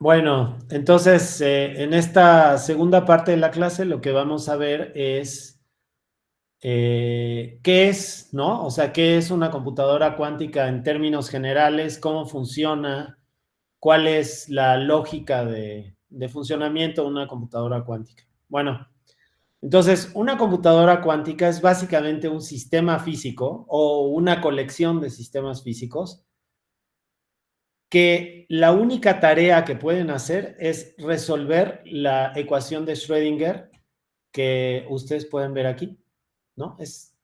Bueno, entonces en esta segunda parte de la clase lo que vamos a ver es qué es, ¿no? O sea, qué es una computadora cuántica en términos generales, cómo funciona, cuál es la lógica de funcionamiento de una computadora cuántica. Bueno, entonces una computadora cuántica es básicamente un sistema físico o una colección de sistemas físicos que la única tarea que pueden hacer es resolver la ecuación de Schrödinger que ustedes pueden ver aquí, ¿no? Es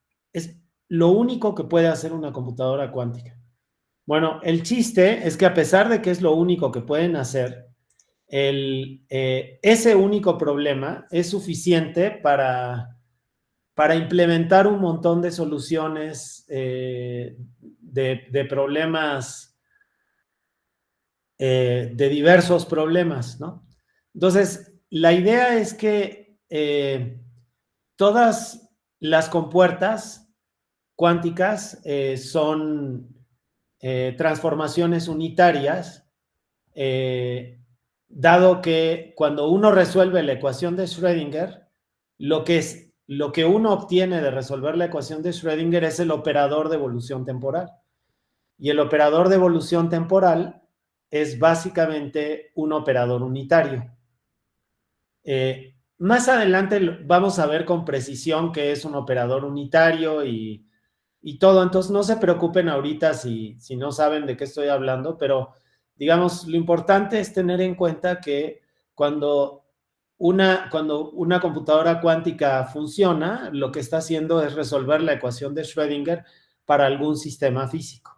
lo único que puede hacer una computadora cuántica. Bueno, el chiste es que a pesar de que es lo único que pueden hacer, ese único problema es suficiente para implementar un montón de soluciones de problemas de diversos problemas, ¿no? Entonces, la idea es que todas las compuertas cuánticas son transformaciones unitarias, dado que cuando uno resuelve la ecuación de Schrödinger, lo que uno obtiene de resolver la ecuación de Schrödinger es el operador de evolución temporal. Y el operador de evolución temporal es básicamente un operador unitario. Más adelante vamos a ver con precisión qué es un operador unitario y todo. Entonces no se preocupen ahorita si no saben de qué estoy hablando, pero digamos, lo importante es tener en cuenta que cuando una computadora cuántica funciona, lo que está haciendo es resolver la ecuación de Schrödinger para algún sistema físico.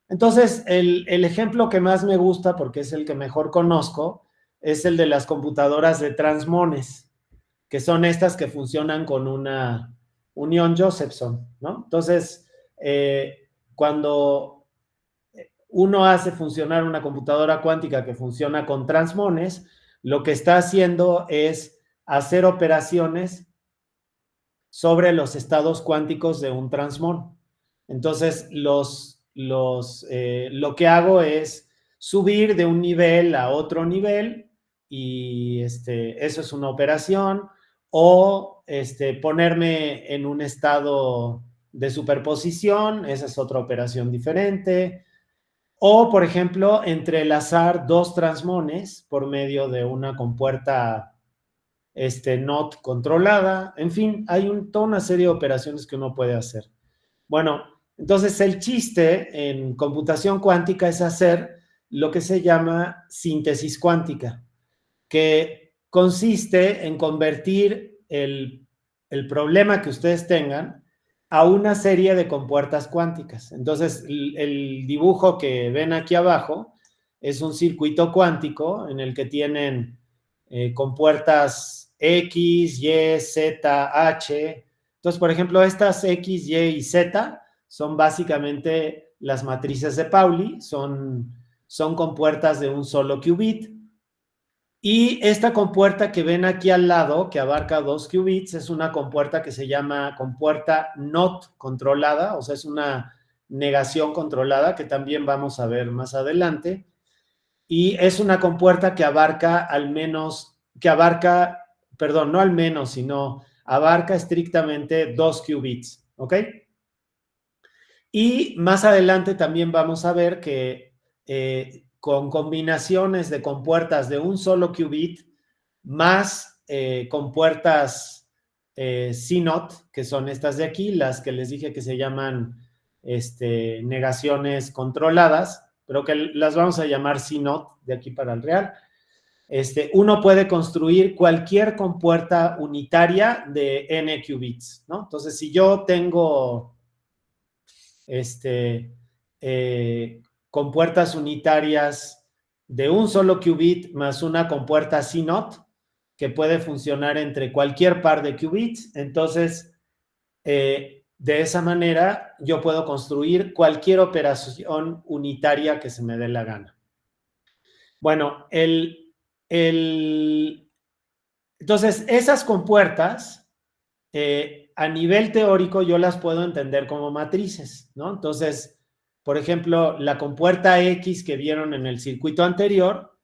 Entonces, el ejemplo que más me gusta, porque es el que mejor conozco, es el de las computadoras de transmones, que son estas que funcionan con una unión Josephson, ¿no? Entonces, cuando uno hace funcionar una computadora cuántica que funciona con transmones, lo que está haciendo es hacer operaciones sobre los estados cuánticos de un transmón. Entonces, lo que hago es subir de un nivel a otro nivel y eso es una operación, o ponerme en un estado de superposición, esa es otra operación diferente, o, por ejemplo, entrelazar dos transmones por medio de una compuerta NOT controlada, en fin, hay toda una serie de operaciones que uno puede hacer. Bueno, entonces el chiste en computación cuántica es hacer lo que se llama síntesis cuántica, que consiste en convertir el problema que ustedes tengan a una serie de compuertas cuánticas. Entonces, el dibujo que ven aquí abajo es un circuito cuántico en el que tienen compuertas X, Y, Z, H. Entonces, por ejemplo, estas X, Y y Z son básicamente las matrices de Pauli, son compuertas de un solo qubit. Y esta compuerta que ven aquí al lado, que abarca 2 qubits, es una compuerta que se llama compuerta NOT controlada, o sea, es una negación controlada, que también vamos a ver más adelante. Y es una compuerta que abarca perdón, no al menos, sino abarca estrictamente 2 qubits, ¿ok? Y más adelante también vamos a ver que con combinaciones de compuertas de un solo qubit más compuertas CNOT, que son estas de aquí, las que les dije que se llaman negaciones controladas, pero que las vamos a llamar CNOT de aquí para el real. Uno puede construir cualquier compuerta unitaria de n qubits, ¿no? Entonces, si yo tengo compuertas unitarias de un solo qubit más una compuerta CNOT que puede funcionar entre cualquier par de qubits. Entonces, de esa manera, yo puedo construir cualquier operación unitaria que se me dé la gana. Bueno, entonces, esas compuertas, a nivel teórico, yo las puedo entender como matrices, ¿no? Entonces, por ejemplo, la compuerta X que vieron en el circuito anterior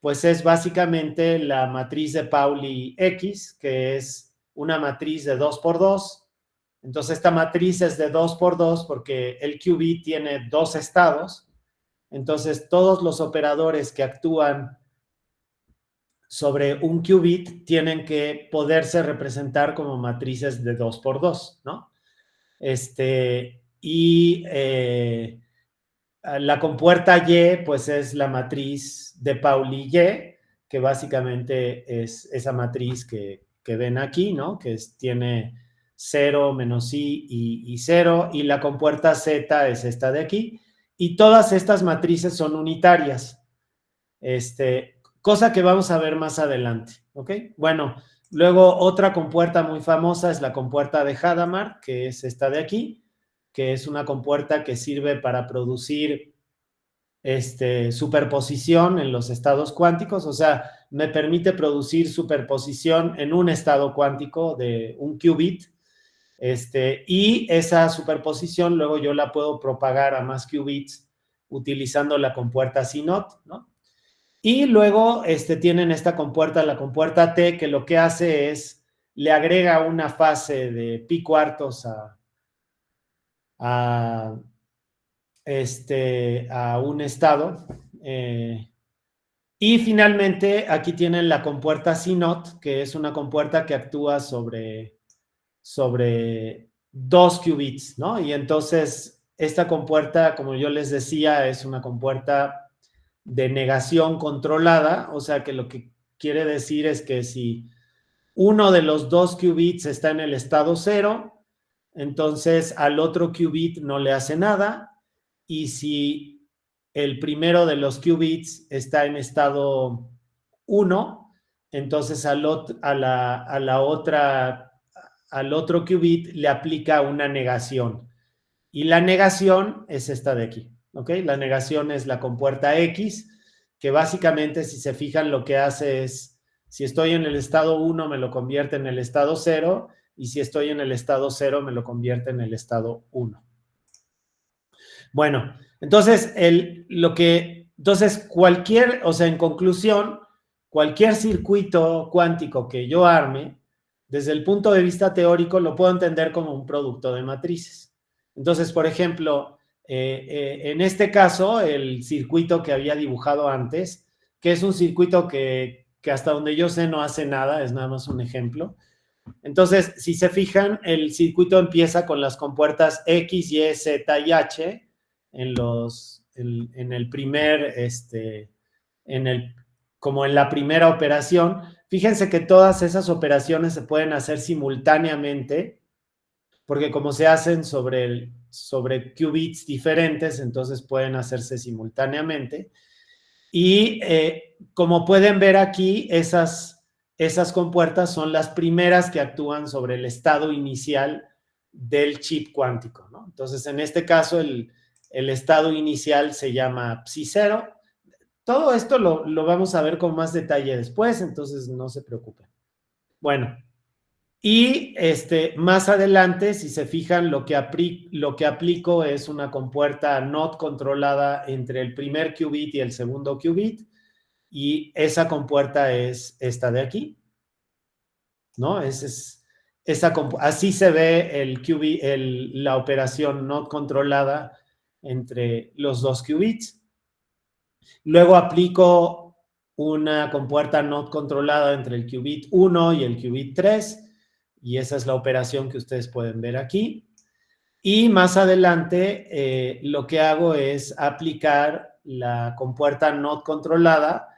pues es básicamente la matriz de Pauli X, que es una matriz de 2 por 2. Entonces esta matriz es de 2 por 2 porque el qubit tiene dos estados. Entonces todos los operadores que actúan sobre un qubit tienen que poderse representar como matrices de 2 por 2, ¿no? Y la compuerta Y, pues es la matriz de Pauli Y, que básicamente es esa matriz que ven aquí, ¿no? Que tiene 0, menos I y 0, y la compuerta Z es esta de aquí, y todas estas matrices son unitarias, cosa que vamos a ver más adelante, ¿ok? Bueno, luego otra compuerta muy famosa es la compuerta de Hadamard, que es esta de aquí, que es una compuerta que sirve para producir superposición en los estados cuánticos, o sea, me permite producir superposición en un estado cuántico de un qubit, y esa superposición luego yo la puedo propagar a más qubits utilizando la compuerta CNOT, ¿no? Y luego tienen esta compuerta, la compuerta T, que lo que hace es, le agrega una fase de pi cuartos a, a un estado. Y finalmente, aquí tienen la compuerta CNOT, que es una compuerta que actúa sobre dos qubits, ¿no? Y entonces, esta compuerta, como yo les decía, es una compuerta de negación controlada, o sea que lo que quiere decir es que si uno de los dos qubits está en el estado 0, entonces al otro qubit no le hace nada, y si el primero de los qubits está en estado 1, entonces al otro qubit le aplica una negación. Y la negación es esta de aquí, ¿ok? La negación es la compuerta X, que básicamente, si se fijan, lo que hace es, si estoy en el estado 1, me lo convierte en el estado 0, y si estoy en el estado 0, me lo convierte en el estado 1. Bueno, entonces, o sea, en conclusión, cualquier circuito cuántico que yo arme, desde el punto de vista teórico, lo puedo entender como un producto de matrices. Entonces, por ejemplo, en este caso, el circuito que había dibujado antes, que es un circuito que hasta donde yo sé no hace nada, es nada más un ejemplo. Entonces, si se fijan, el circuito empieza con las compuertas X, Y, Z y H en el primer, como en la primera operación. Fíjense que todas esas operaciones se pueden hacer simultáneamente, porque como se hacen sobre qubits diferentes, entonces pueden hacerse simultáneamente. Y como pueden ver aquí, esas compuertas son las primeras que actúan sobre el estado inicial del chip cuántico, ¿no? Entonces, en este caso, el estado inicial se llama psi0. Todo esto lo vamos a ver con más detalle después, entonces no se preocupen. Bueno, y más adelante, si se fijan, lo que aplico es una compuerta NOT controlada entre el primer qubit y el segundo qubit, y esa compuerta es esta de aquí, ¿no? Así se ve el qubit, la operación NOT controlada entre los dos qubits. Luego aplico una compuerta NOT controlada entre el qubit 1 y el qubit 3, y esa es la operación que ustedes pueden ver aquí. Y más adelante, lo que hago es aplicar la compuerta NOT controlada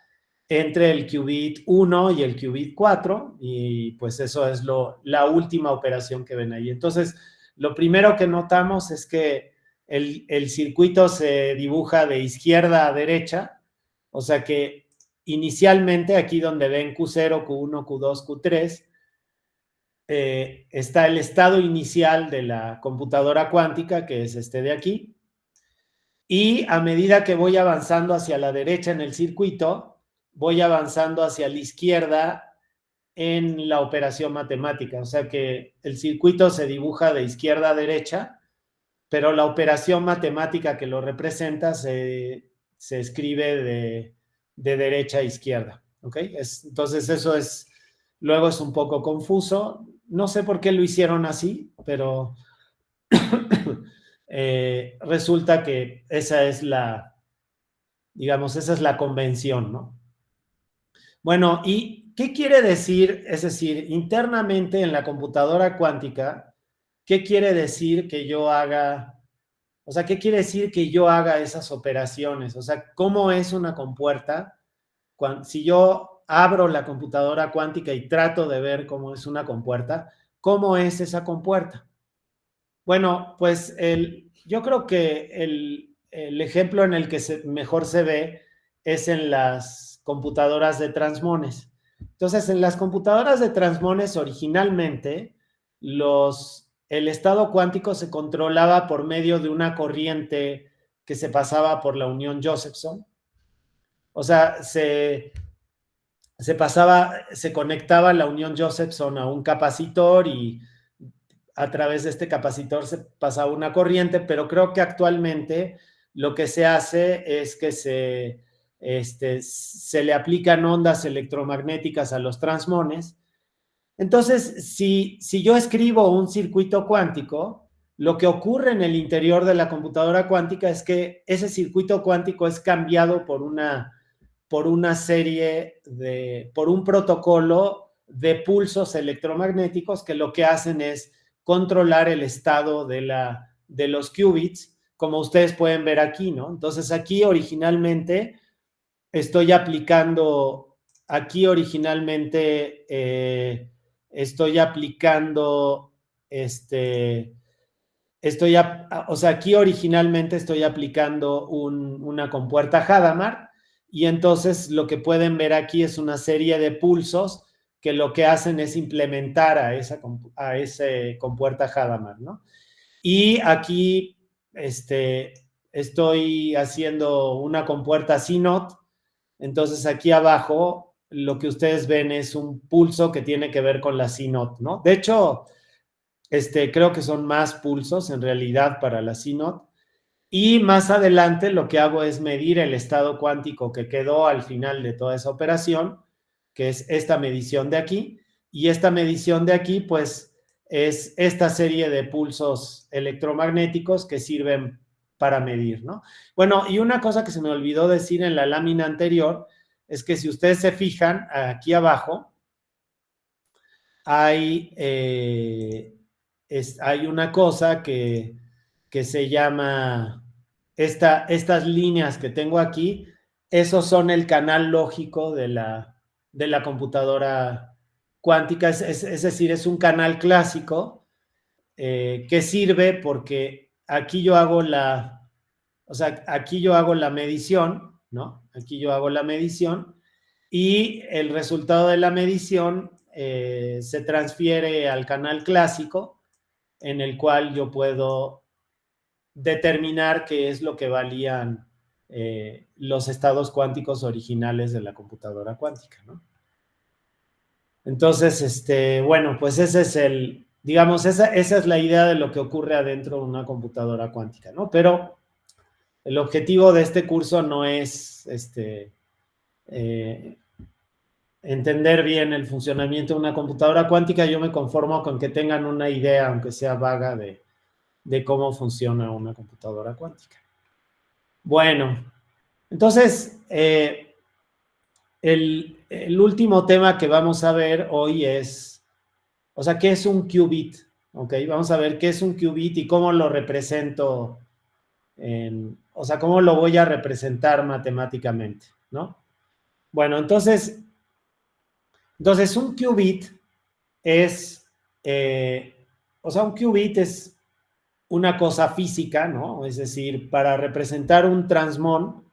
entre el qubit 1 y el qubit 4, y pues eso es la última operación que ven ahí. Entonces, lo primero que notamos es que el circuito se dibuja de izquierda a derecha, o sea que inicialmente aquí donde ven Q0, Q1, Q2, Q3, está el estado inicial de la computadora cuántica, que es este de aquí, y a medida que voy avanzando hacia la derecha en el circuito, voy avanzando hacia la izquierda en la operación matemática, o sea que el circuito se dibuja de izquierda a derecha, pero la operación matemática que lo representa se escribe de derecha a izquierda, ¿ok? Entonces eso luego es un poco confuso. No sé por qué lo hicieron así, pero resulta que digamos, esa es la convención, ¿no? Bueno, ¿y qué quiere decir? Es decir, internamente en la computadora cuántica, ¿qué quiere decir que yo haga? O sea, ¿qué quiere decir que yo haga esas operaciones? O sea, ¿cómo es una compuerta? Si yo abro la computadora cuántica y trato de ver cómo es una compuerta, ¿cómo es esa compuerta? Bueno, pues yo creo que el ejemplo en el que mejor se ve es en las computadoras de transmones. Entonces, en las computadoras de transmones originalmente, el estado cuántico se controlaba por medio de una corriente que se pasaba por la unión Josephson. O sea, se conectaba la unión Josephson a un capacitor y a través de este capacitor se pasaba una corriente, pero creo que actualmente lo que se hace es que se le aplican ondas electromagnéticas a los transmones. Entonces, si yo escribo un circuito cuántico, lo que ocurre en el interior de la computadora cuántica es que ese circuito cuántico es cambiado por un protocolo de pulsos electromagnéticos que lo que hacen es controlar el estado de los qubits, como ustedes pueden ver aquí, ¿no? Entonces aquí originalmente estoy aplicando, aquí originalmente estoy aplicando, o sea, aquí originalmente estoy aplicando una compuerta Hadamard y entonces lo que pueden ver aquí es una serie de pulsos que lo que hacen es implementar a ese compuerta Hadamard, ¿no? Y aquí estoy haciendo una compuerta CNOT, entonces aquí abajo lo que ustedes ven es un pulso que tiene que ver con la CNOT, ¿no? De hecho, creo que son más pulsos en realidad para la CNOT. Y más adelante lo que hago es medir el estado cuántico que quedó al final de toda esa operación, que es esta medición de aquí. Y esta medición de aquí, pues, es esta serie de pulsos electromagnéticos que sirven para medir, ¿no? Bueno, y una cosa que se me olvidó decir en la lámina anterior es que si ustedes se fijan, aquí abajo hay una cosa que se llama, estas líneas que tengo aquí, esos son el canal lógico de la computadora cuántica, es decir, es un canal clásico que sirve porque aquí yo hago o sea, aquí yo hago la medición, ¿no? Aquí yo hago la medición y el resultado de la medición se transfiere al canal clásico en el cual yo puedo determinar qué es lo que valían los estados cuánticos originales de la computadora cuántica, ¿no? Entonces, bueno, pues ese es digamos, esa es la idea de lo que ocurre adentro de una computadora cuántica, ¿no? Pero el objetivo de este curso no es eh, entender bien el funcionamiento de una computadora cuántica. Yo me conformo con que tengan una idea, aunque sea vaga, de cómo funciona una computadora cuántica. Bueno, entonces, el último tema que vamos a ver hoy es, o sea, ¿qué es un qubit? Ok, vamos a ver qué es un qubit y cómo lo represento, o sea, cómo lo voy a representar matemáticamente, ¿no? Bueno, entonces un qubit es, o sea, un qubit es una cosa física, ¿no? Es decir, para representar un transmón,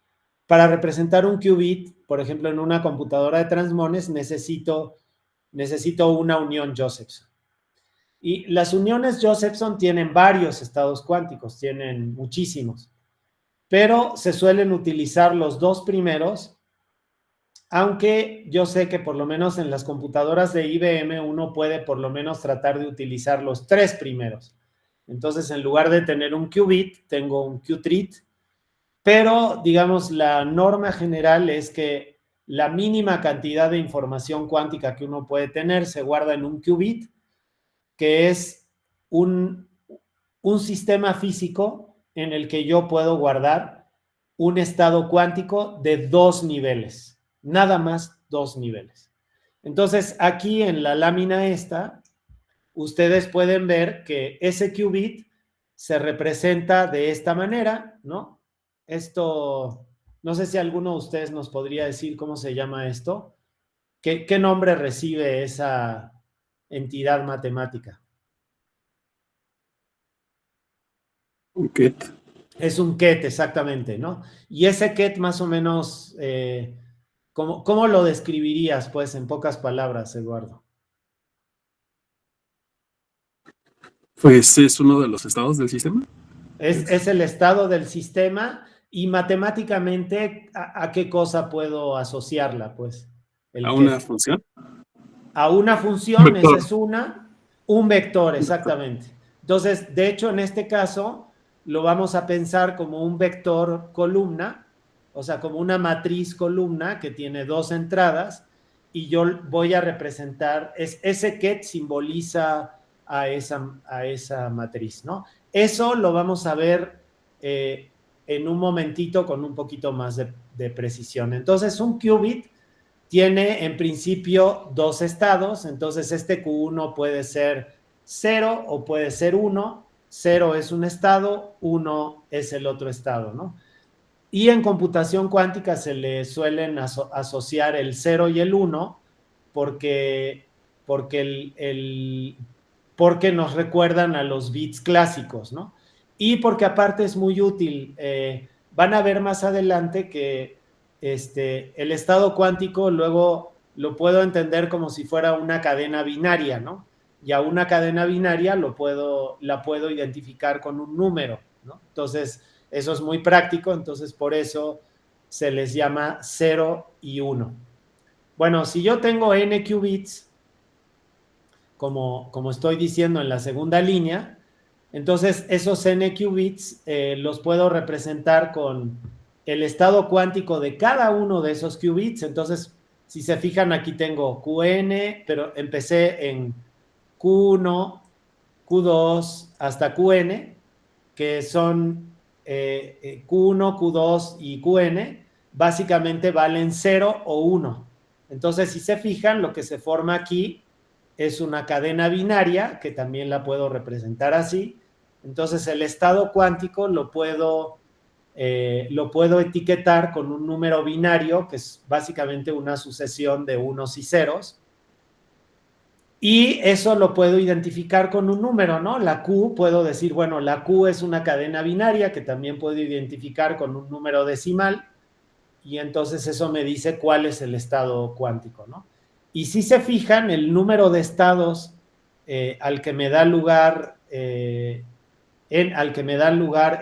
para representar un qubit, por ejemplo, en una computadora de transmones, necesito una unión Josephson. Y las uniones Josephson tienen varios estados cuánticos, tienen muchísimos, pero se suelen utilizar los dos primeros, aunque yo sé que por lo menos en las computadoras de IBM uno puede por lo menos tratar de utilizar los tres primeros. Entonces, en lugar de tener un qubit, tengo un qtrit, pero digamos la norma general es que la mínima cantidad de información cuántica que uno puede tener se guarda en un qubit, que es un sistema físico en el que yo puedo guardar un estado cuántico de 2 niveles, nada más 2 niveles. Entonces, aquí en la lámina esta, ustedes pueden ver que ese qubit se representa de esta manera, ¿no? Esto, no sé si alguno de ustedes nos podría decir cómo se llama esto. ¿Qué nombre recibe esa entidad matemática? Un ket. Es un ket, exactamente, ¿no? Y ese ket más o menos, ¿cómo lo describirías, pues, en pocas palabras, Eduardo? Pues es uno de los estados del sistema. Es el estado del sistema y matemáticamente, ¿a qué cosa puedo asociarla, pues? A El una ket. función. A una Un función, esa vector. es un vector, Un vector. exactamente. Entonces, de hecho, en este caso, lo vamos a pensar como un vector columna, o sea, como una matriz columna que tiene 2 entradas, y yo voy a representar, ese ket simboliza a esa matriz, ¿no? Eso lo vamos a ver en un momentito con un poquito más de precisión. Entonces, un qubit tiene en principio 2 estados, entonces este Q1 puede ser 0 o puede ser 1. 0 es un estado, 1 es el otro estado, ¿no? Y en computación cuántica se le suelen asociar el 0 y el 1 porque, porque nos recuerdan a los bits clásicos, ¿no? Y porque aparte es muy útil. Van a ver más adelante que el estado cuántico luego lo puedo entender como si fuera una cadena binaria, ¿no? Y a una cadena binaria la puedo identificar con un número, ¿no? Entonces, eso es muy práctico, entonces por eso se les llama 0 y 1. Bueno, si yo tengo n qubits, como estoy diciendo en la segunda línea, entonces esos n qubits los puedo representar con el estado cuántico de cada uno de esos qubits. Entonces, si se fijan, aquí tengo Qn, pero empecé en Q1, Q2 hasta Qn, que son Q1, Q2 y Qn, básicamente valen 0 o 1. Entonces, si se fijan, lo que se forma aquí es una cadena binaria, que también la puedo representar así. Entonces, el estado cuántico lo puedo etiquetar con un número binario, que es básicamente una sucesión de unos y ceros. Y eso lo puedo identificar con un número, ¿no? La Q, puedo decir, bueno, la Q es una cadena binaria que también puedo identificar con un número decimal, y entonces eso me dice cuál es el estado cuántico, ¿no? Y si se fijan, el número de estados al que me da lugar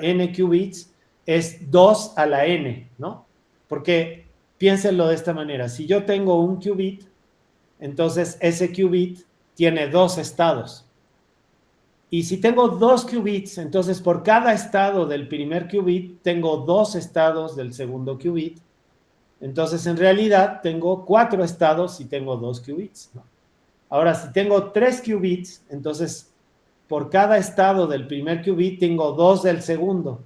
n qubits es 2 a la n, ¿no? Porque piénsenlo de esta manera, si yo tengo un qubit, entonces ese qubit tiene 2 estados. Y si tengo 2 qubits, entonces por cada estado del primer qubit tengo 2 estados del segundo qubit. Entonces, en realidad, tengo 4 estados y tengo 2 qubits, ¿no? Ahora, si tengo 3 qubits, entonces, por cada estado del primer qubit tengo 2 del segundo.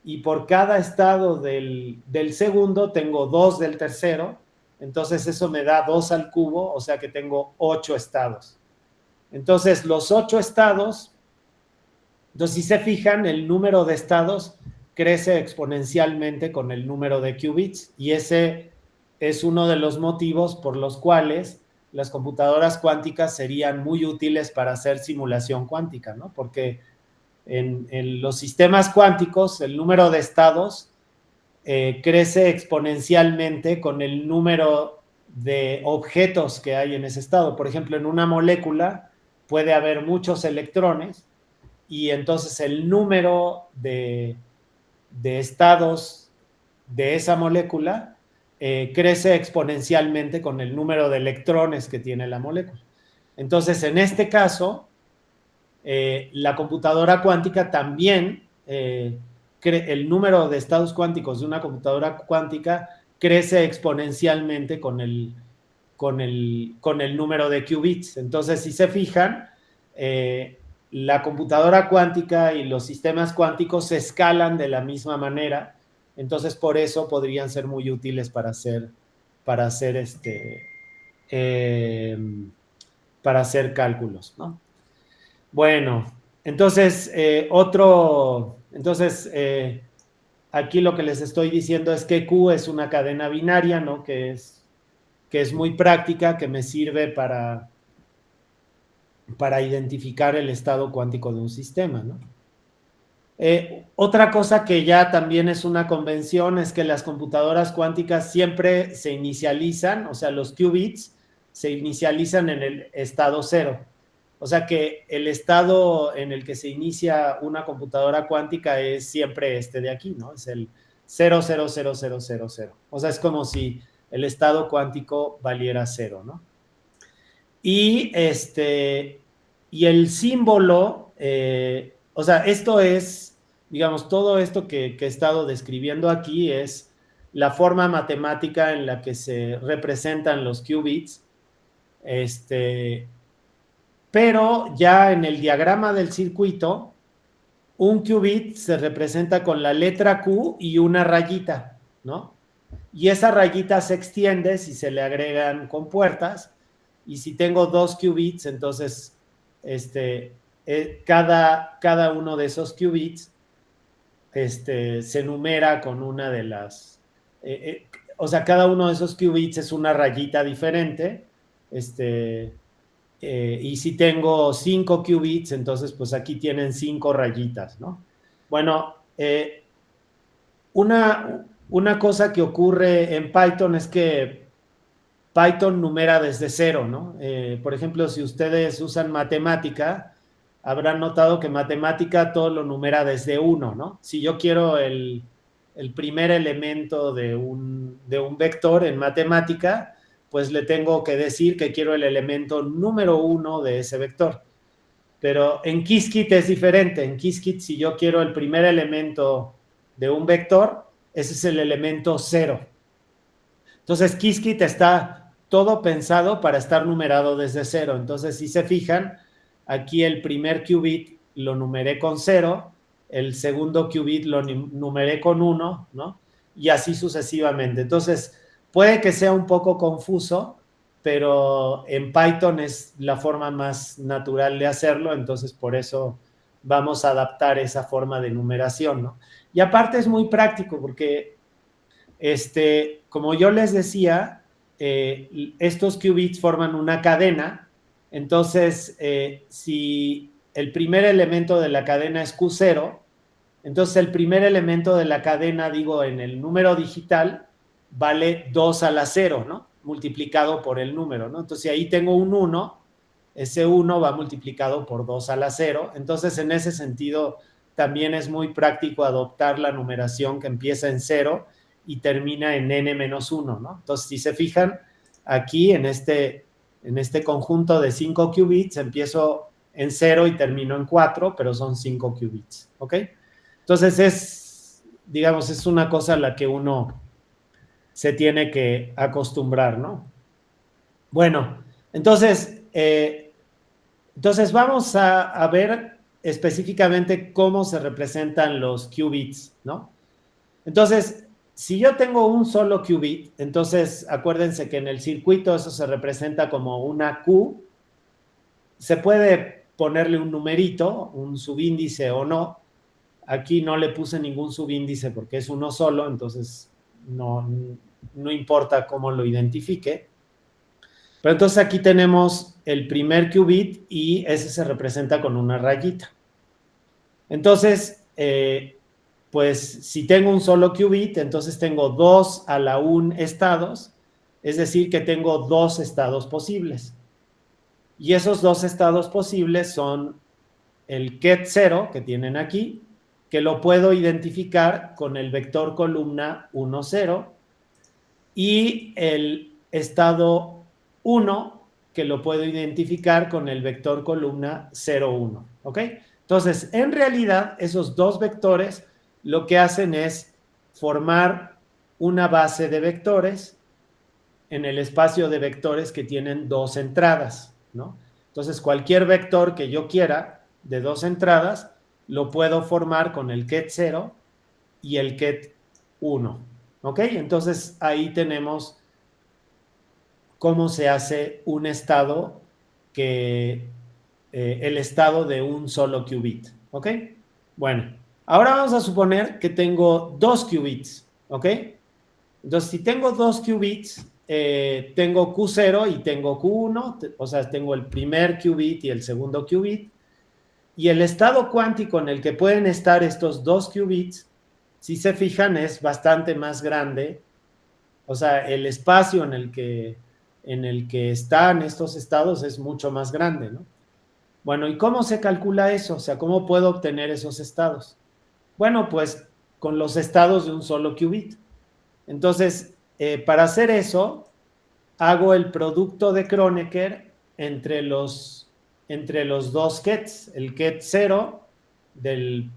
Y por cada estado del segundo tengo 2 del tercero. Entonces, eso me da 2 al cubo, o sea que tengo 8 estados. Entonces, los 8 estados, entonces, si se fijan, el número de estados crece exponencialmente con el número de qubits, y ese es uno de los motivos por los cuales las computadoras cuánticas serían muy útiles para hacer simulación cuántica, ¿no? Porque en los sistemas cuánticos el número de estados crece exponencialmente con el número de objetos que hay en ese estado. Por ejemplo, en una molécula puede haber muchos electrones, y entonces el número de estados de esa molécula crece exponencialmente con el número de electrones que tiene la molécula. Entonces, en este caso, la computadora cuántica también, el número de estados cuánticos de una computadora cuántica crece exponencialmente con el número de qubits. Entonces, si se fijan, la computadora cuántica y los sistemas cuánticos se escalan de la misma manera. Entonces, por eso podrían ser muy útiles para hacer eh, para hacer cálculos, ¿no? Bueno, entonces, aquí lo que les estoy diciendo es que Q es una cadena binaria, ¿no? Que es muy práctica, que me sirve para identificar el estado cuántico de un sistema, ¿no? Otra cosa que ya también es una convención es que las computadoras cuánticas siempre se inicializan, o sea, los qubits se inicializan en el estado cero. O sea que el estado en el que se inicia una computadora cuántica es siempre este de aquí, ¿no? Es el 0,00000. O sea, es como si el estado cuántico valiera cero, ¿no? Y y el símbolo, o sea, esto es, digamos, todo esto que he estado describiendo aquí es la forma matemática en la que se representan los qubits, pero ya en el diagrama del circuito, un qubit se representa con la letra Q y una rayita, ¿no? Y esa rayita se extiende si se le agregan compuertas, y si tengo dos qubits, entonces cada uno de esos qubits se numera con una de las, o sea, cada uno de esos qubits es una rayita diferente, y si tengo 5 qubits, entonces pues aquí tienen 5 rayitas, ¿no? Bueno, una cosa que ocurre en Python es que Python numera desde cero, ¿no? Por ejemplo, si ustedes usan matemática, habrán notado que matemática todo lo numera desde uno, ¿no? Si yo quiero el primer elemento de un vector en matemática, pues le tengo que decir que quiero el elemento número 1 de ese vector. Pero en Qiskit es diferente. En Qiskit, si yo quiero el primer elemento de un vector, ese es el elemento 0. Entonces, Qiskit está todo pensado para estar numerado desde 0. Entonces, si se fijan, aquí el primer qubit lo numeré con 0, el segundo qubit lo numeré con 1, ¿no? Y así sucesivamente. Entonces, puede que sea un poco confuso, pero en Python es la forma más natural de hacerlo, entonces por eso vamos a adaptar esa forma de numeración, ¿no? Y aparte es muy práctico porque como yo les decía, estos qubits forman una cadena. Entonces, si el primer elemento de la cadena es Q0, entonces el primer elemento de la cadena, digo, en el número digital, vale 2 a la 0, ¿no? Multiplicado por el número, ¿no? Entonces, si ahí tengo un 1, ese 1 va multiplicado por 2 a la 0. Entonces, en ese sentido, también es muy práctico adoptar la numeración que empieza en 0 y termina en n-1, ¿no? Entonces, si se fijan, aquí en este conjunto de 5 qubits, empiezo en 0 y termino en 4, pero son 5 qubits, ¿ok? Entonces, digamos, es una cosa a la que uno se tiene que acostumbrar, ¿no? Bueno, entonces vamos a ver específicamente cómo se representan los qubits, ¿no? Entonces, si yo tengo un solo qubit, entonces acuérdense que en el circuito eso se representa como una Q. Se puede ponerle un numerito, un subíndice o no. Aquí no le puse ningún subíndice porque es uno solo, entonces no importa cómo lo identifique. Pero entonces aquí tenemos el primer qubit y ese se representa con una rayita. Entonces, pues si tengo un solo qubit, entonces tengo 2 a la 1 estados, es decir, que tengo 2 estados posibles. Y esos 2 estados posibles son el ket 0 que tienen aquí, que lo puedo identificar con el vector columna 1, 0, y el estado 1, que lo puedo identificar con el vector columna 0, 1, ¿ok? Entonces, en realidad, esos dos vectores lo que hacen es formar una base de vectores en el espacio de vectores que tienen dos entradas, ¿no? Entonces, cualquier vector que yo quiera de dos entradas, lo puedo formar con el ket 0 y el ket 1, ¿ok? Entonces, ahí tenemos cómo se hace un estado el estado de un solo qubit, ¿ok? Bueno, ahora vamos a suponer que tengo dos qubits, ¿ok? Entonces, si tengo dos qubits, tengo Q0 y tengo Q1, o sea, tengo el primer qubit y el segundo qubit, y el estado cuántico en el que pueden estar estos dos qubits, si se fijan, es bastante más grande, o sea, el espacio en el que están estos estados es mucho más grande, ¿no? Bueno, ¿y cómo se calcula eso? O sea, ¿cómo puedo obtener esos estados? Bueno, pues con los estados de un solo qubit. Entonces, para hacer eso, hago el producto de Kronecker entre los dos kets, el ket 0 del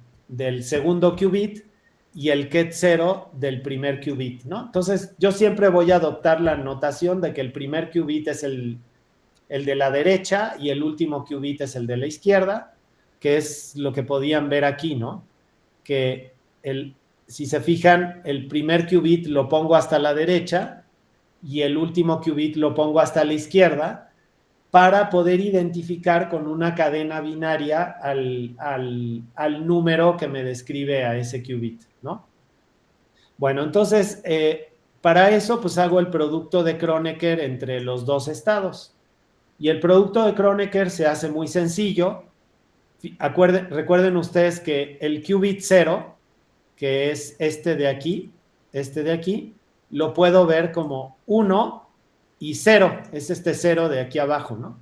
segundo qubit y el ket 0 del primer qubit, ¿no? Entonces, yo siempre voy a adoptar la notación de que el primer qubit es el de la derecha y el último qubit es el de la izquierda, que es lo que podían ver aquí, ¿no? Que si se fijan, el primer qubit lo pongo hasta la derecha y el último qubit lo pongo hasta la izquierda para poder identificar con una cadena binaria al número que me describe a ese qubit, ¿no? Bueno, entonces, para eso, pues hago el producto de Kronecker entre los dos estados. Y el producto de Kronecker se hace muy sencillo. Recuerden ustedes que el qubit 0, que es este de aquí, lo puedo ver como 1 y 0, es este 0 de aquí abajo, ¿no?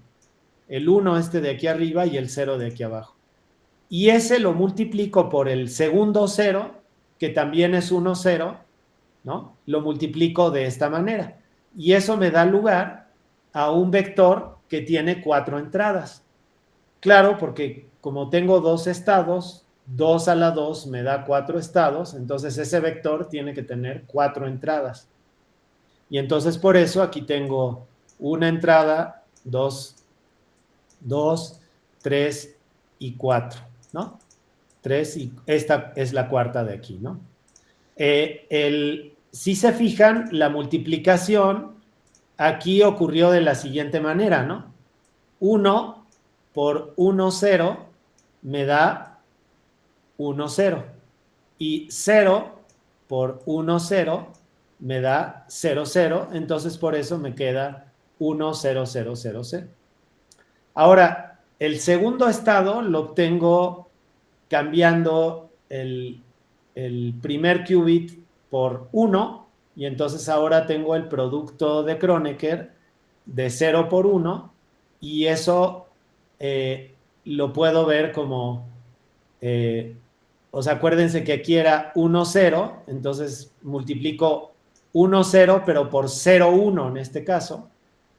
El 1 este de aquí arriba y el 0 de aquí abajo. Y ese lo multiplico por el segundo 0, que también es 1, 0, ¿no? Lo multiplico de esta manera. Y eso me da lugar a un vector que tiene 4 entradas. Claro, porque como tengo dos estados, 2 a la 2 me da 4 estados, entonces ese vector tiene que tener 4 entradas. Y entonces por eso aquí tengo una entrada, 2, 3 y 4, ¿no? 3 y esta es la cuarta de aquí, ¿no? Si se fijan, la multiplicación aquí ocurrió de la siguiente manera, ¿no? 1 por 1, 0 me da 1, 0. Y 0 por 1, 0 me da 0, 0. Entonces, por eso me queda 1, 0, 0, 0, 0. Ahora, el segundo estado lo obtengo cambiando el primer qubit por 1, y entonces ahora tengo el producto de Kronecker de 0 por 1, y eso lo puedo ver como, o sea, acuérdense que aquí era 1, 0, entonces multiplico 1, 0, pero por 0, 1 en este caso,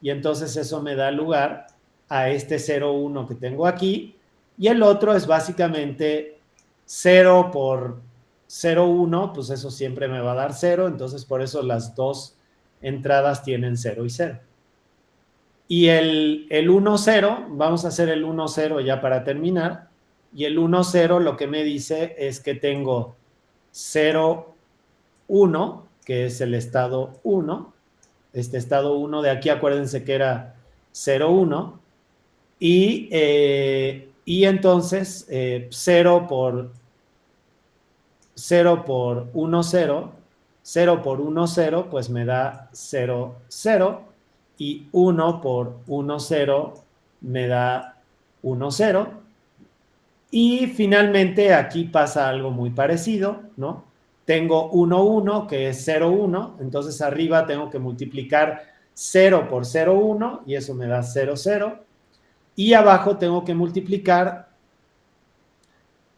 y entonces eso me da lugar a este 0, 1 que tengo aquí, y el otro es básicamente 0 por 0, 1, pues eso siempre me va a dar 0, entonces por eso las dos entradas tienen 0 y 0. Y el 1, 0, vamos a hacer el 1, 0 ya para terminar, y el 1, 0 lo que me dice es que tengo 0, 1, que es el estado 1, este estado 1 de aquí, acuérdense que era 0, 1, y entonces 0 por 1, 0, 0 por 1, 0, pues me da 0, 0, y 1 por 1, 0 me da 1, 0. Y finalmente aquí pasa algo muy parecido, ¿no? Tengo 1, 1, que es 0, 1, entonces arriba tengo que multiplicar 0 por 0, 1, y eso me da 0, 0. Y abajo tengo que multiplicar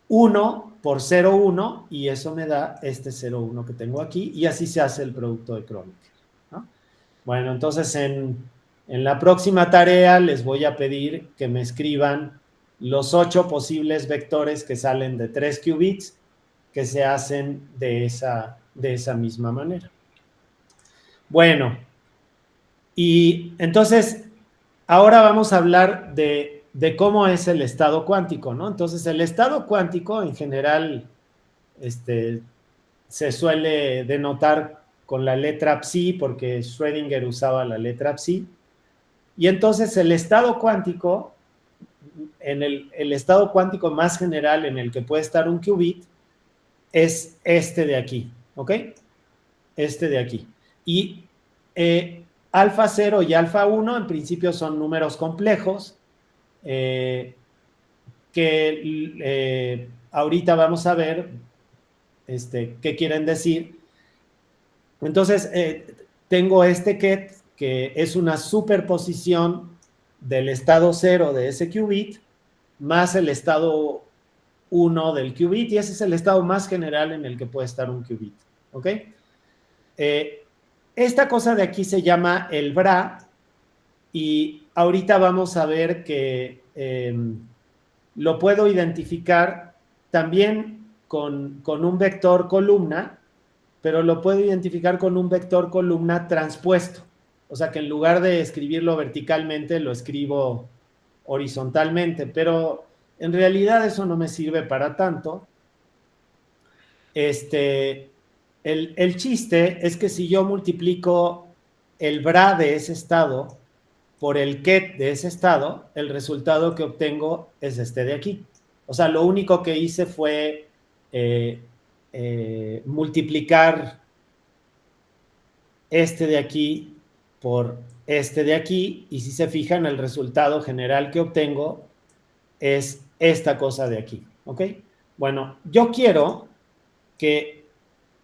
1 por 0, 1, y eso me da este 0, 1 que tengo aquí, y así se hace el producto de Kronecker, ¿no? Bueno, entonces en la próxima tarea les voy a pedir que me escriban los 8 posibles vectores que salen de 3 qubits que se hacen de esa misma manera. Bueno, y entonces ahora vamos a hablar de cómo es el estado cuántico, ¿no? Entonces el estado cuántico en general se suele denotar con la letra psi porque Schrödinger usaba la letra psi. Y entonces el estado cuántico, en el estado cuántico más general en el que puede estar un qubit, es este de aquí, ¿ok? Este de aquí. Y alfa 0 y alfa 1 en principio son números complejos que ahorita vamos a ver qué quieren decir. Entonces, tengo este ket que es una superposición del estado 0 de ese qubit más el estado 1 del qubit, y ese es el estado más general en el que puede estar un qubit, ¿ok? Esta cosa de aquí se llama el BRA, y ahorita vamos a ver que lo puedo identificar también con un vector columna, pero lo puedo identificar con un vector columna transpuesto. O sea que en lugar de escribirlo verticalmente, lo escribo horizontalmente, pero en realidad eso no me sirve para tanto. El chiste es que si yo multiplico el BRA de ese estado por el ket de ese estado, el resultado que obtengo es este de aquí. O sea, lo único que hice fue multiplicar este de aquí por este de aquí, y si se fijan, el resultado general que obtengo es esta cosa de aquí, ¿ok? Bueno, yo quiero que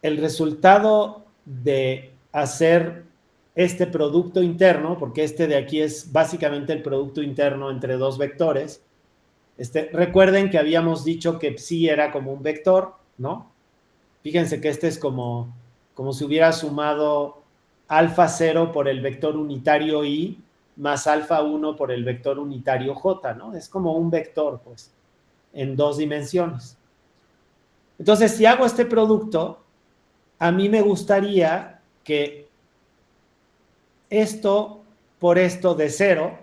el resultado de hacer este producto interno, porque este de aquí es básicamente el producto interno entre dos vectores. Recuerden que habíamos dicho que psi era como un vector, ¿no? Fíjense que este es como si hubiera sumado alfa 0 por el vector unitario i más alfa 1 por el vector unitario j, ¿no? Es como un vector, pues, en dos dimensiones. Entonces, si hago este producto, a mí me gustaría que esto por esto de 0,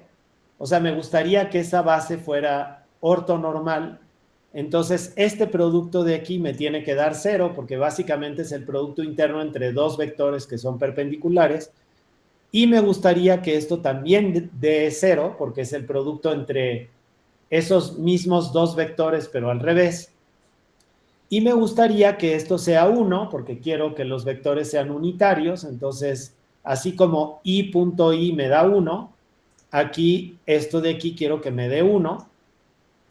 o sea, me gustaría que esa base fuera ortonormal. Entonces, este producto de aquí me tiene que dar 0, porque básicamente es el producto interno entre dos vectores que son perpendiculares. Y me gustaría que esto también dé 0, porque es el producto entre esos mismos dos vectores, pero al revés. Y me gustaría que esto sea 1, porque quiero que los vectores sean unitarios. Entonces, así como i.i me da 1, aquí esto de aquí quiero que me dé 1,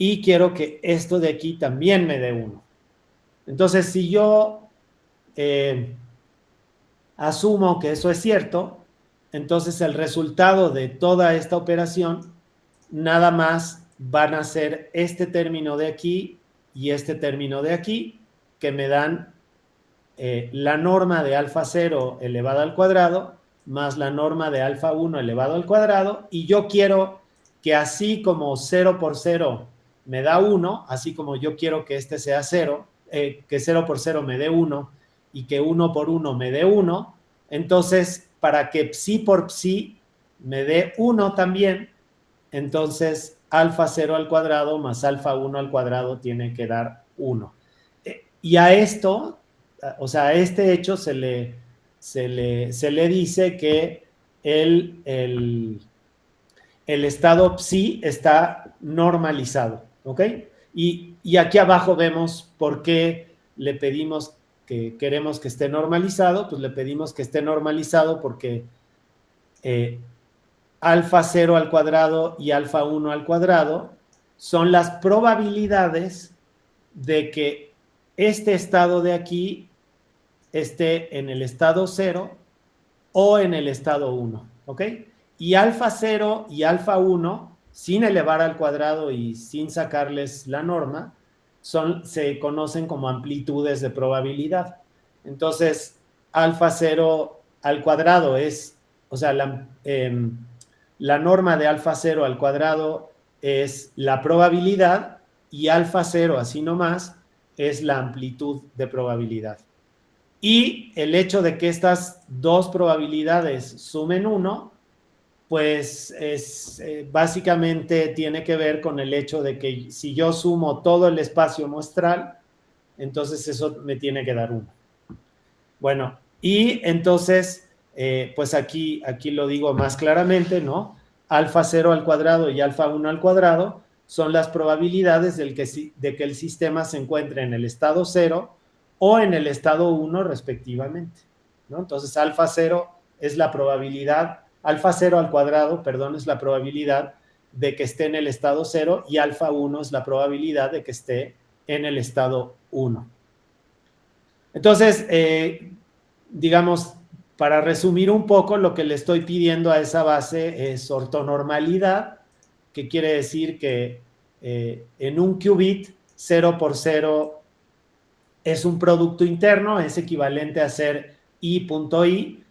y quiero que esto de aquí también me dé 1. Entonces, si yo asumo que eso es cierto, entonces el resultado de toda esta operación nada más van a ser este término de aquí y este término de aquí, que me dan la norma de alfa 0 elevado al cuadrado más la norma de alfa 1 elevado al cuadrado, y yo quiero que así como 0 por 0 me da 1, así como yo quiero que este sea 0, que 0 por 0 me dé 1 y que 1 por 1 me dé 1, entonces para que psi por psi me dé 1 también, entonces alfa 0 al cuadrado más alfa 1 al cuadrado tiene que dar 1. Y a esto, o sea, a este hecho se le dice que el estado psi está normalizado, ¿ok? Y aquí abajo vemos por qué le pedimos que queremos que esté normalizado. Pues le pedimos que esté normalizado porque alfa 0 al cuadrado y alfa 1 al cuadrado son las probabilidades de que este estado de aquí esté en el estado 0 o en el estado 1, ¿ok? Y alfa 0 y alfa 1, sin elevar al cuadrado y sin sacarles la norma, se conocen como amplitudes de probabilidad. Entonces, alfa 0 al cuadrado es, o sea, la norma de alfa 0 al cuadrado es la probabilidad, y alfa 0 así nomás es la amplitud de probabilidad. Y el hecho de que estas dos probabilidades sumen 1, pues básicamente tiene que ver con el hecho de que si yo sumo todo el espacio muestral, entonces eso me tiene que dar 1. Bueno, y entonces, pues aquí lo digo más claramente, ¿no? Alfa 0 al cuadrado y alfa 1 al cuadrado son las probabilidades de que el sistema se encuentre en el estado 0 o en el estado 1 respectivamente, ¿no? Entonces, alfa 0 es la probabilidad, alfa 0 al cuadrado, perdón, es la probabilidad de que esté en el estado 0 y alfa 1 es la probabilidad de que esté en el estado 1. Entonces, digamos, para resumir un poco, lo que le estoy pidiendo a esa base es ortonormalidad, que quiere decir que en un qubit 0 por 0 es un producto interno, es equivalente a hacer i.i,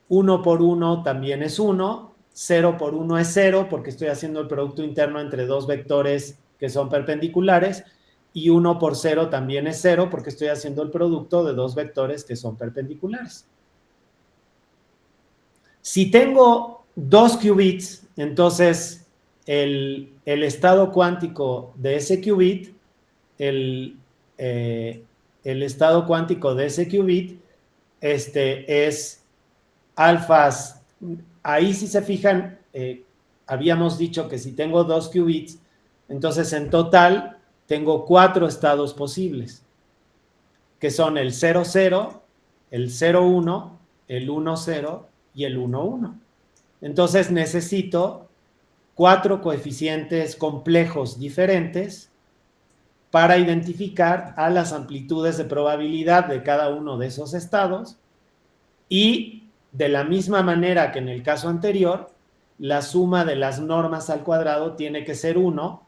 1 por 1 también es 1, 0 por 1 es 0, porque estoy haciendo el producto interno entre dos vectores que son perpendiculares, y 1 por 0 también es 0, porque estoy haciendo el producto de dos vectores que son perpendiculares. Si tengo dos qubits, entonces el estado cuántico de ese qubit, el estado cuántico de ese qubit es alfas. Ahí si se fijan, habíamos dicho que si tengo dos qubits, entonces en total tengo 4 estados posibles, que son el 00, el 01, el 10 y el 11. Entonces necesito 4 coeficientes complejos diferentes para identificar a las amplitudes de probabilidad de cada uno de esos estados, y de la misma manera que en el caso anterior, la suma de las normas al cuadrado tiene que ser 1,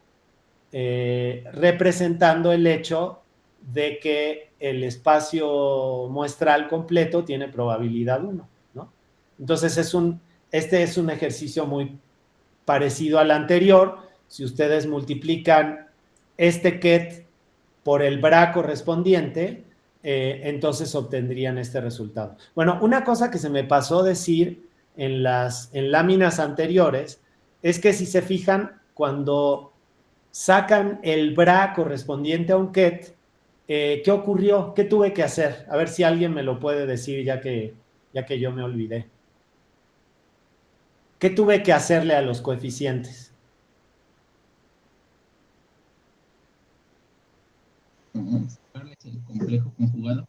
representando el hecho de que el espacio muestral completo tiene probabilidad 1, ¿no? Entonces este es un ejercicio muy parecido al anterior. Si ustedes multiplican este ket por el bra correspondiente, entonces obtendrían este resultado. Bueno, una cosa que se me pasó decir en láminas anteriores es que si se fijan, cuando sacan el bra correspondiente a un ket, ¿qué ocurrió? ¿Qué tuve que hacer? A ver si alguien me lo puede decir, ya que yo me olvidé. ¿Qué tuve que hacerle a los coeficientes? Sacarles el complejo conjugado.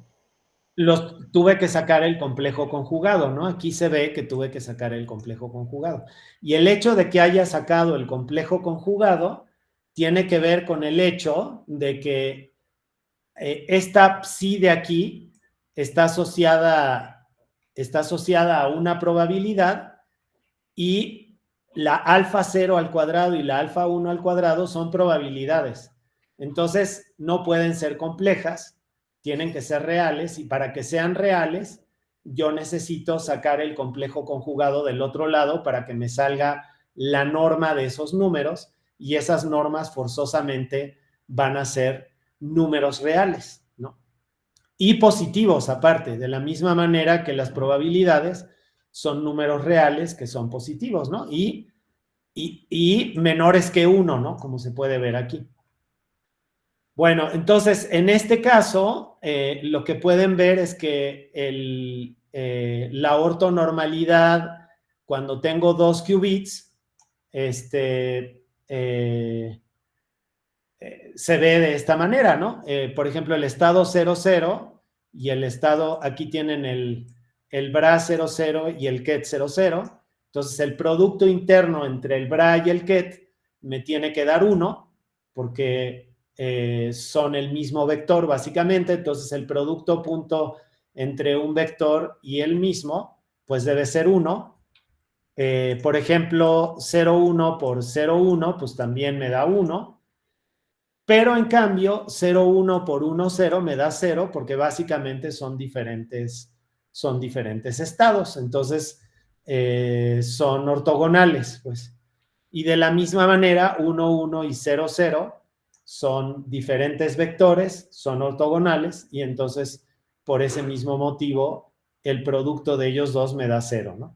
Tuve que sacar el complejo conjugado, ¿no? Aquí se ve que tuve que sacar el complejo conjugado. Y el hecho de que haya sacado el complejo conjugado tiene que ver con el hecho de que esta psi de aquí está asociada a una probabilidad, y la alfa 0 al cuadrado y la alfa 1 al cuadrado son probabilidades. Entonces, no pueden ser complejas, tienen que ser reales, y para que sean reales, yo necesito sacar el complejo conjugado del otro lado para que me salga la norma de esos números, y esas normas forzosamente van a ser números reales, ¿no? Y positivos aparte, de la misma manera que las probabilidades son números reales que son positivos, ¿no? Y menores que 1, ¿no? Como se puede ver aquí. Bueno, entonces, en este caso, lo que pueden ver es que la ortonormalidad, cuando tengo dos qubits, se ve de esta manera, ¿no? Por ejemplo, el estado 00 y el estado, aquí tienen el bra 00 y el ket 00. Entonces, el producto interno entre el bra y el ket me tiene que dar 1, porque son el mismo vector, básicamente. Entonces, el producto punto entre un vector y el mismo, pues debe ser 1. Por ejemplo, 0,1 por 0,1, pues también me da 1. Pero en cambio, 0,1 por 1,0 me da 0, porque básicamente son diferentes estados. Entonces, son ortogonales, pues. Y de la misma manera, 1, 1 y 0, 0 son diferentes vectores, son ortogonales, y entonces por ese mismo motivo, el producto de ellos dos me da 0, ¿no?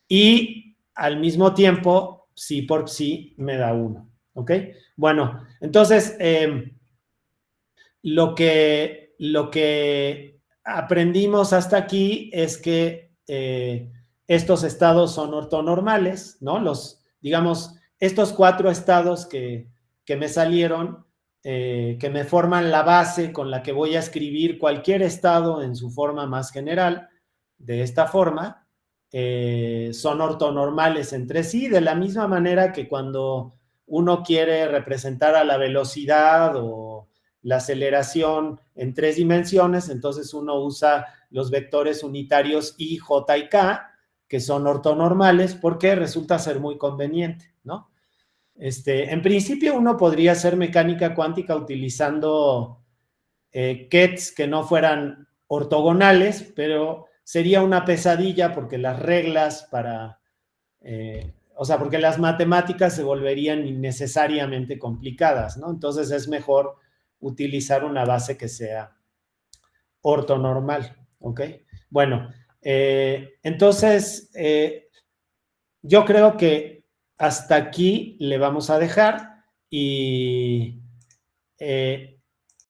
Y al mismo tiempo, psi por psi me da 1, ¿ok? Bueno, entonces, lo que aprendimos hasta aquí es que estos estados son ortonormales, ¿no? Digamos, estos 4 estados que me salieron, que me forman la base con la que voy a escribir cualquier estado en su forma más general, de esta forma, son ortonormales entre sí, de la misma manera que cuando uno quiere representar a la velocidad o la aceleración en 3 dimensiones, entonces uno usa los vectores unitarios I, J y K, que son ortonormales, porque resulta ser muy conveniente, ¿no? En principio uno podría hacer mecánica cuántica utilizando kets que no fueran ortogonales, pero sería una pesadilla porque las reglas para, o sea, porque las matemáticas se volverían innecesariamente complicadas, ¿no? Entonces es mejor utilizar una base que sea ortonormal, ¿ok? Bueno, entonces yo creo que hasta aquí le vamos a dejar y